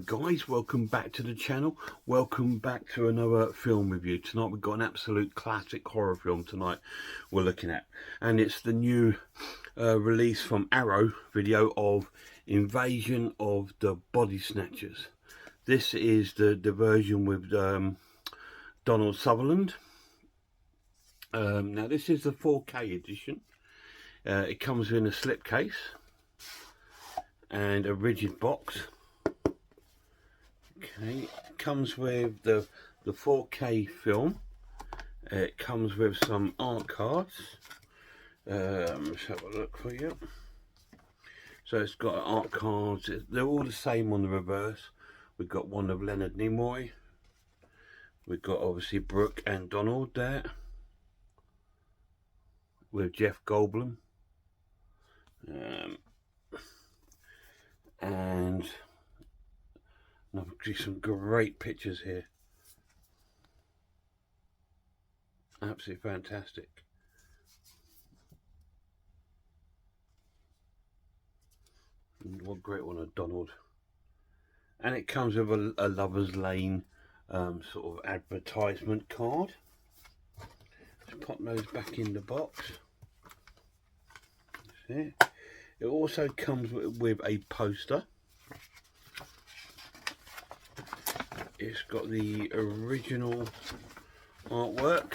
guys, welcome back to the channel. Welcome back to another film review. Tonight we've got an absolute classic horror film tonight we're looking at, and it's the new release from Arrow video of Invasion of the Body Snatchers. This is the version with Donald Sutherland. Now this is the 4K edition. It comes in a slipcase and a rigid box. Okay, it comes with the 4K film. It comes with some art cards. Let's have a look for you. So it's got art cards. They're all the same on the reverse. We've got one of Leonard Nimoy. We've got obviously Brooke and Donald there, with Jeff Goldblum. And some great pictures here. Absolutely fantastic. And what a great one of Donald. And it comes with a Lover's Lane sort of advertisement card. Let's pop those back in the box. That's it. It also comes with a poster. It's got the original artwork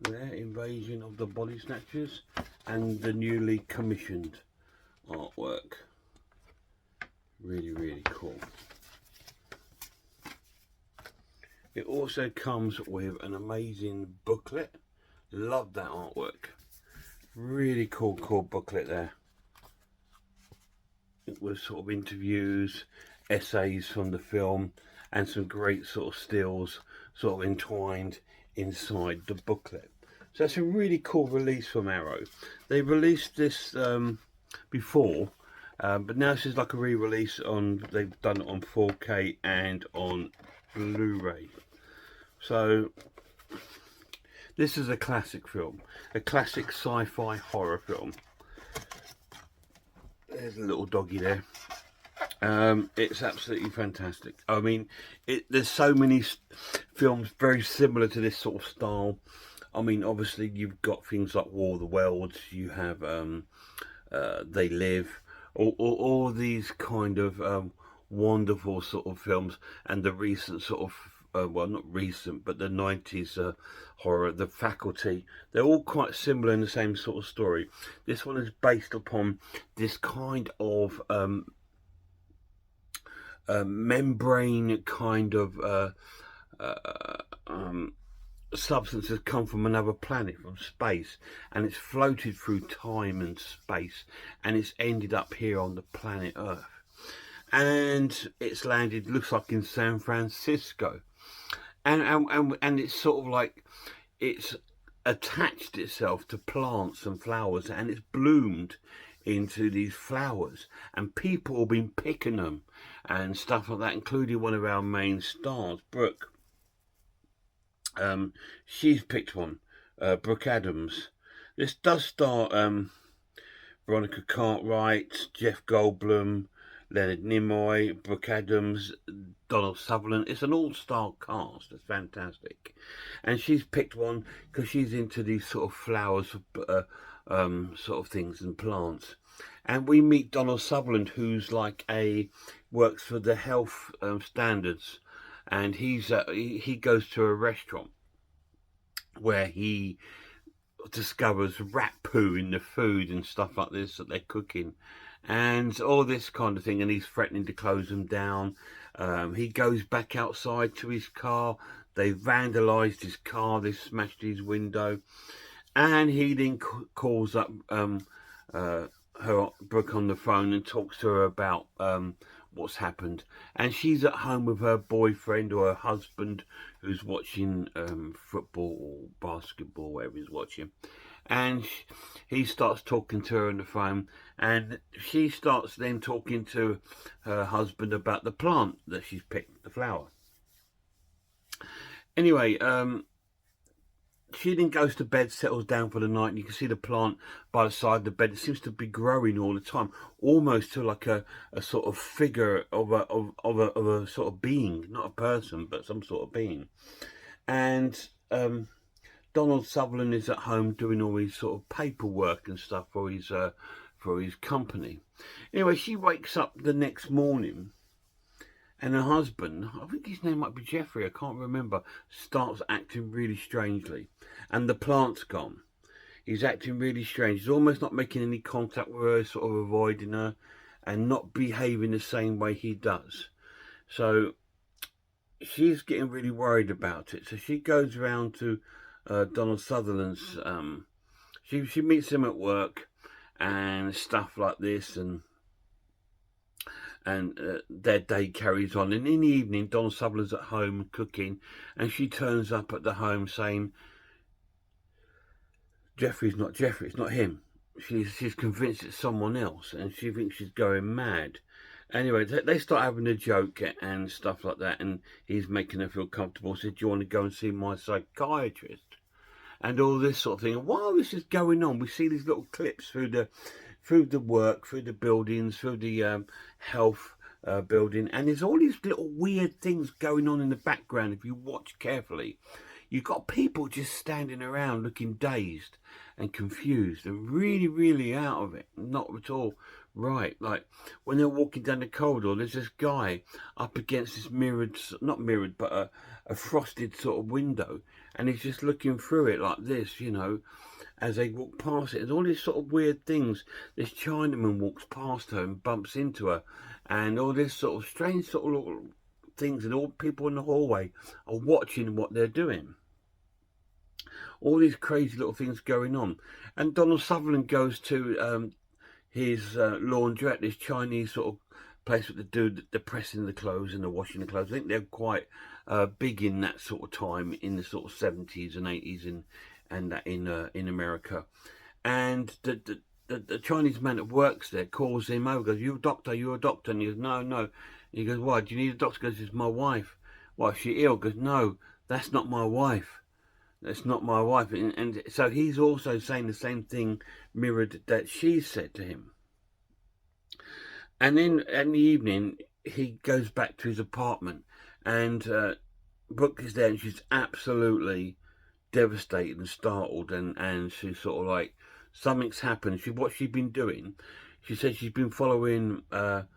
there, Invasion of the Body Snatchers, and the newly commissioned artwork. Really, really cool. It also comes with an amazing booklet. Love that artwork. Really cool booklet there. It was sort of interviews, essays from the film, and some great sort of stills sort of entwined inside the booklet. So that's a really cool release from Arrow. They released this before, but now this is like a re-release on. They've done it on 4K and on Blu-ray. So this is a classic film, a classic sci-fi horror film. There's a little doggy there. It's absolutely fantastic. I mean, there's so many films very similar to this sort of style. I mean, obviously you've got things like War of the Worlds, you have They Live, all these kind of wonderful sort of films, and the recent sort of well, not recent, but the 90s horror, The Faculty. They're all quite similar in the same sort of story. This one is based upon this kind of membrane kind of substance has come from another planet, from space, and it's floated through time and space, and it's ended up here on the planet Earth, and it's landed, looks like, in San Francisco, and it's sort of like it's attached itself to plants and flowers, and it's bloomed into these flowers, and people have been picking them and stuff like that, including one of our main stars, Brooke. She's picked one, Brooke Adams. This does star Veronica Cartwright, Jeff Goldblum, Leonard Nimoy, Brooke Adams, Donald Sutherland. It's an all-star cast. It's fantastic. And she's picked one because she's into these sort of flowers, sort of things and plants. And we meet Donald Sutherland, who's like works for the health standards, and he goes to a restaurant where he discovers rat poo in the food and stuff like this that they're cooking, and all this kind of thing, and he's threatening to close them down. He goes back outside to his car. They vandalized his car, they smashed his window, and he then calls up her, Brooke, on the phone and talks to her about what's happened. And she's at home with her boyfriend or her husband, who's watching football or basketball, whatever he's watching. And he starts talking to her on the phone, and she starts then talking to her husband about the plant that she's picked, the flower. Anyway, she then goes to bed, settles down for the night, and you can see the plant by the side of the bed. It seems to be growing all the time, almost to like a sort of figure of a sort of being, not a person, but some sort of being. And Donald Sutherland is at home doing all his sort of paperwork and stuff for his company. Anyway, she wakes up the next morning, and her husband, I think his name might be Jeffrey, I can't remember, starts acting really strangely. And the plant's gone. He's acting really strange. He's almost not making any contact with her, sort of avoiding her, and not behaving the same way he does. So she's getting really worried about it. So she goes around to Donald Sutherland's, she meets him at work and stuff like this, and their day carries on. And in the evening, Donald Sutherland's at home cooking, and she turns up at the home saying, Jeffrey's not Jeffrey, it's not him. She's convinced it's someone else, and she thinks she's going mad. Anyway, they start having a joke and stuff like that, and he's making her feel comfortable. Said, do you want to go and see my psychiatrist? And all this sort of thing. And while this is going on, we see these little clips through the work, through the buildings, through the health building, and there's all these little weird things going on in the background. If you watch carefully, you've got people just standing around looking dazed and confused and really, really out of it, not at all right. Like when they're walking down the corridor, there's this guy up against this not mirrored, but a frosted sort of window, and he's just looking through it like this, you know, as they walk past it. And all these sort of weird things. This Chinaman walks past her and bumps into her, and all this sort of strange sort of little things, and all people in the hallway are watching what they're doing. All these crazy little things going on. And Donald Sutherland goes to his laundrette, this Chinese sort of place with the pressing the clothes and the washing the clothes. I think they're quite big in that sort of time, in the sort of 70s and 80s in America. And the Chinese man that works there calls him over, goes, you're a doctor? And he goes, no. And he goes, why, do you need a doctor? He goes, it's my wife. Why, is she ill? He goes, no, that's not my wife. That's not my wife. And so he's also saying the same thing mirrored that she said to him. And then in the evening, he goes back to his apartment, and Brooke is there, and she's absolutely devastated and startled, and she's sort of like, something's happened. What she's been doing, she said she's been following her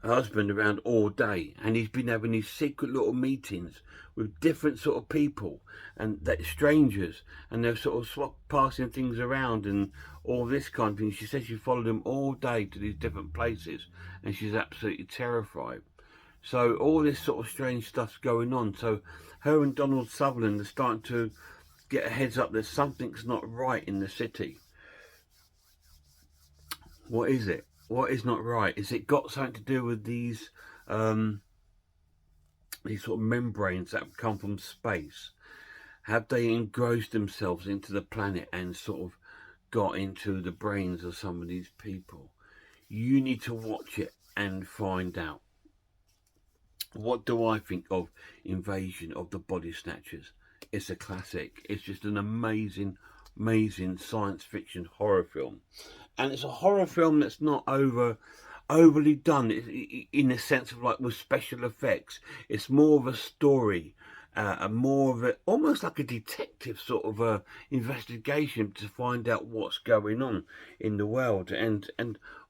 husband around all day, and he's been having these secret little meetings with different sort of people, and that strangers, and they're sort of passing things around and all this kind of thing. She says she followed them all day to these different places, and she's absolutely terrified. So all this sort of strange stuff's going on. So her and Donald Sutherland are starting to get a heads up that something's not right in the city. What is it? What is not right? Is it got something to do with these sort of membranes that have come from space? Have they engrossed themselves into the planet and sort of got into the brains of some of these people? You need to watch it and find out. What do I think of Invasion of the Body Snatchers? It's a classic. It's just an amazing science fiction horror film. And it's a horror film that's not overly done in the sense of like with special effects. It's more of a story, more of a, almost like a detective sort of a investigation to find out what's going on in the world, and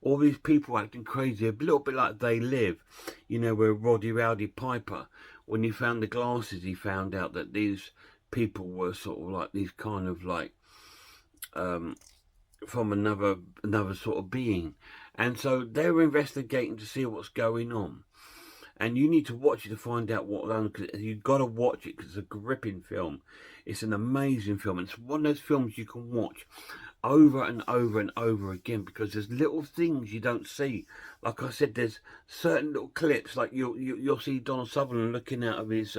all these people acting crazy, a little bit like They Live, you know, where Roddy Rowdy Piper, when he found the glasses, he found out that these people were sort of like these kind of like from another sort of being, and so they were investigating to see what's going on. And you need to watch it to find out what they're on. You've got to watch it because it's a gripping film. It's an amazing film. It's one of those films you can watch over and over and over again, because there's little things you don't see. Like I said, there's certain little clips, like you'll see Donald Sutherland looking out of his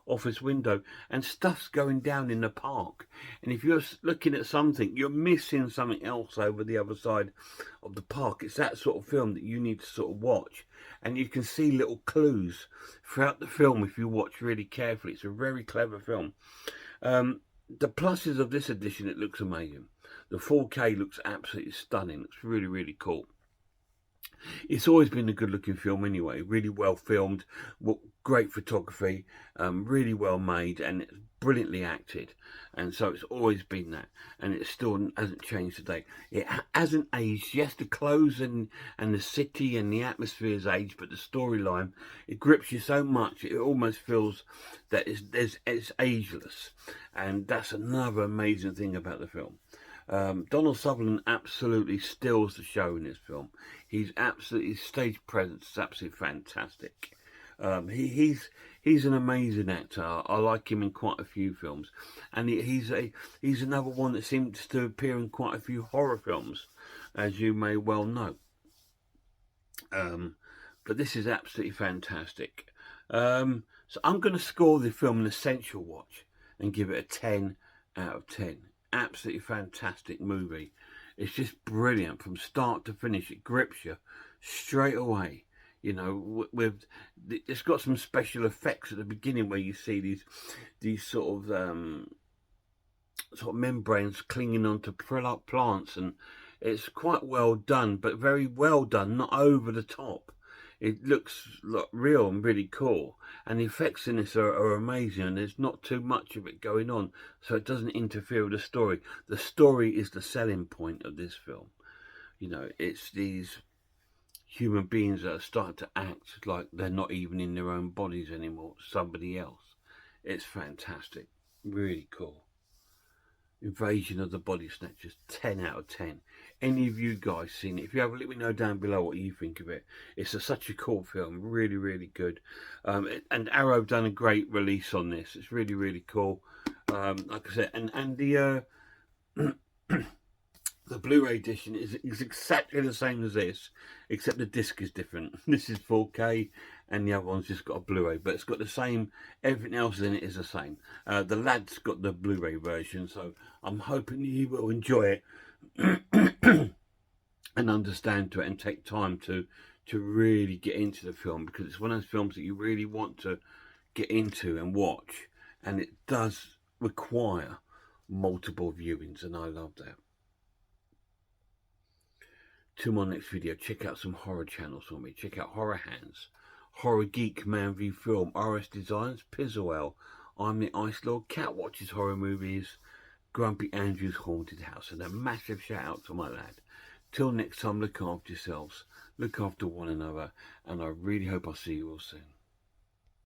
office window, and stuff's going down in the park. And if you're looking at something, you're missing something else over the other side of the park. It's that sort of film that you need to sort of watch. And you can see little clues throughout the film if you watch really carefully. It's a very clever film. The pluses of this edition, it looks amazing. The 4K looks absolutely stunning. Looks really, really cool. It's always been a good looking film anyway, really well filmed, great photography, really well made, and it's brilliantly acted. And so it's always been that, and it still hasn't changed today. It hasn't aged. Yes, the clothes and the city and the atmosphere has aged, but the storyline, it grips you so much, it almost feels that it's ageless. And that's another amazing thing about the film. Donald Sutherland absolutely steals the show in this film. He's absolutely, his stage presence is absolutely fantastic. He's an amazing actor. I like him in quite a few films, and he's another one that seems to appear in quite a few horror films, as you may well know. But this is absolutely fantastic. So I'm going to score the film an essential watch and give it a 10 out of 10. Absolutely fantastic movie. It's just brilliant from start to finish. It grips you straight away. You know, it's got some special effects at the beginning where you see these sort of membranes clinging onto plants, and it's quite well done, but very well done, not over the top. It looks real and really cool, and the effects in this are amazing, and there's not too much of it going on, so it doesn't interfere with the story. The story is the selling point of this film. You know, it's these human beings that are starting to act like they're not even in their own bodies anymore, somebody else. It's fantastic, really cool. Invasion of the Body Snatchers, 10 out of 10. Any of you guys seen it? If you have, let me know down below what you think of it. It's such a cool film, really, really good. And Arrow have done a great release on this. It's really, really cool. Like I said, and the the Blu-ray edition is exactly the same as this, except the disc is different. This is 4K, and the other one's just got a Blu-ray, but it's got the same, everything else in it is the same. The lad's got the Blu-ray version, so I'm hoping you will enjoy it and understand to it and take time to really get into the film, because it's one of those films that you really want to get into and watch, and it does require multiple viewings, and I love that. To my next video, check out some horror channels for me. Check out Horror Hands, Horror Geek, Man v Film, RS Designs, Pizzawell, I'm the Ice Lord, Cat Watches Horror Movies, Grumpy Andrew's Haunted House, and a massive shout out to my lad. Till next time, look after yourselves, look after one another, and I really hope I'll see you all soon.